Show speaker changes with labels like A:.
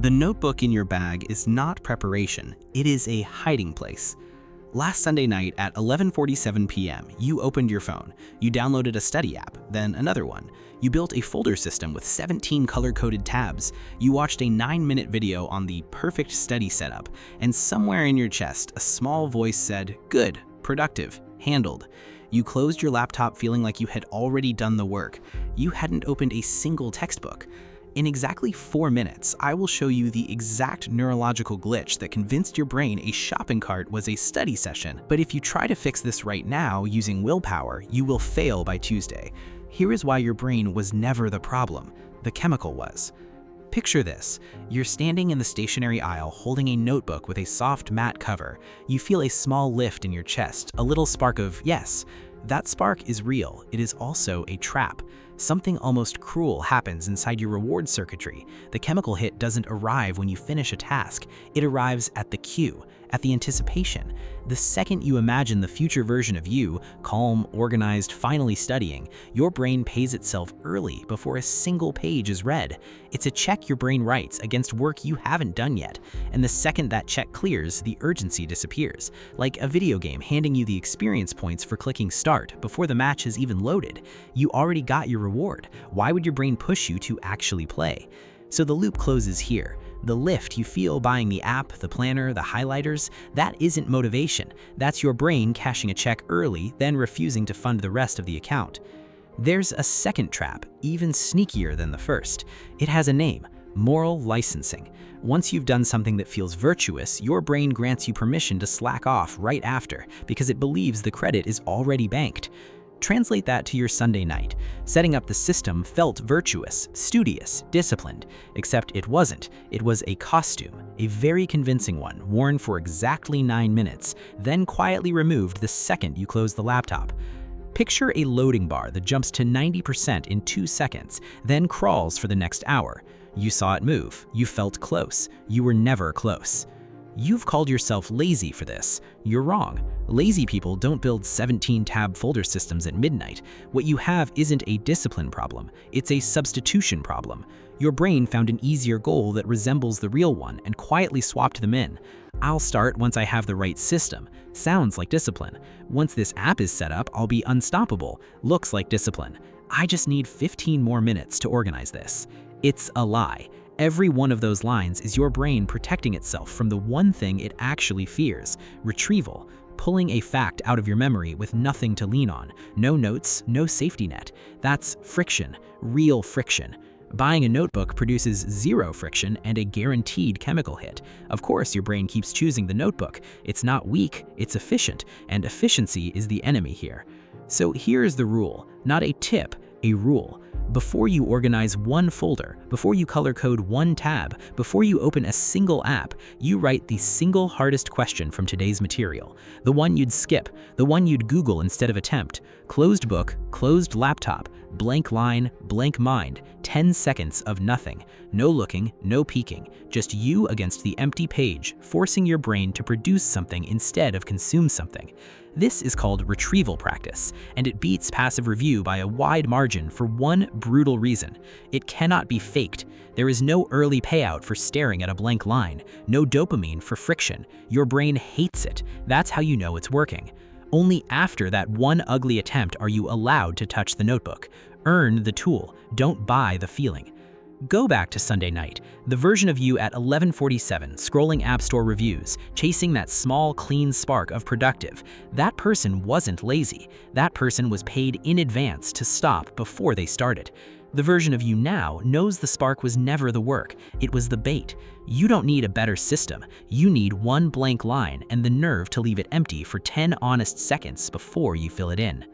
A: The notebook in your bag is not preparation, it is a hiding place. Last Sunday night at 11:47 p.m., you opened your phone. You downloaded a study app, then another one. You built a folder system with 17 color-coded tabs. You watched a 9-minute video on the perfect study setup, and somewhere in your chest, a small voice said, "Good, productive, handled." You closed your laptop feeling like you had already done the work. You hadn't opened a single textbook. In exactly 4 minutes, I will show you the exact neurological glitch that convinced your brain a shopping cart was a study session. But if you try to fix this right now using willpower, you will fail by Tuesday. Here is why your brain was never the problem. The chemical was. Picture this. You're standing in the stationery aisle holding a notebook with a soft matte cover. You feel a small lift in your chest, a little spark of yes. That spark is real. It is also a trap. Something almost cruel happens inside your reward circuitry. The chemical hit doesn't arrive when you finish a task. It arrives at the cue, at the anticipation. The second you imagine the future version of you, calm, organized, finally studying, your brain pays itself early before a single page is read. It's a check your brain writes against work you haven't done yet. And the second that check clears, the urgency disappears. Like a video game handing you the experience points for clicking start before the match has even loaded. You already got your reward. Why would your brain push you to actually play? So the loop closes here. The lift you feel buying the app, the planner, the highlighters, that isn't motivation. That's your brain cashing a check early, then refusing to fund the rest of the account. There's a second trap, even sneakier than the first. It has a name: moral licensing. Once you've done something that feels virtuous, your brain grants you permission to slack off right after because it believes the credit is already banked. Translate that to your Sunday night. Setting up the system felt virtuous, studious, disciplined, except it wasn't. It was a costume, a very convincing one, worn for exactly 9 minutes, then quietly removed the second you closed the laptop. Picture a loading bar that jumps to 90% in 2 seconds, then crawls for the next hour. You saw it move. You felt close. You were never close. You've called yourself lazy for this. You're wrong. Lazy people don't build 17-tab folder systems at midnight. What you have isn't a discipline problem, it's a substitution problem. Your brain found an easier goal that resembles the real one and quietly swapped them in. I'll start once I have the right system. Sounds like discipline. Once this app is set up, I'll be unstoppable. Looks like discipline. I just need 15 more minutes to organize this. It's a lie. Every one of those lines is your brain protecting itself from the one thing it actually fears: retrieval, pulling a fact out of your memory with nothing to lean on, no notes, no safety net. That's friction, real friction. Buying a notebook produces 0 friction and a guaranteed chemical hit. Of course, your brain keeps choosing the notebook. It's not weak, it's efficient, and efficiency is the enemy here. So here's the rule, not a tip, a rule. Before you organize one folder, before you color code one tab, before you open a single app, you write the single hardest question from today's material. The one you'd skip, the one you'd Google instead of attempt. Closed book, closed laptop, blank line, blank mind, 10 seconds of nothing. No looking, no peeking, just you against the empty page, forcing your brain to produce something instead of consume something. This is called retrieval practice, and it beats passive review by a wide margin for one brutal reason. It cannot be faked. There is no early payout for staring at a blank line, no dopamine for friction. Your brain hates it. That's how you know it's working. Only after that one ugly attempt are you allowed to touch the notebook. Earn the tool, don't buy the feeling. Go back to Sunday night, the version of you at 11:47, scrolling App Store reviews, chasing that small, clean spark of productive. That person wasn't lazy. That person was paid in advance to stop before they started. The version of you now knows the spark was never the work, it was the bait. You don't need a better system. You need one blank line and the nerve to leave it empty for 10 honest seconds before you fill it in.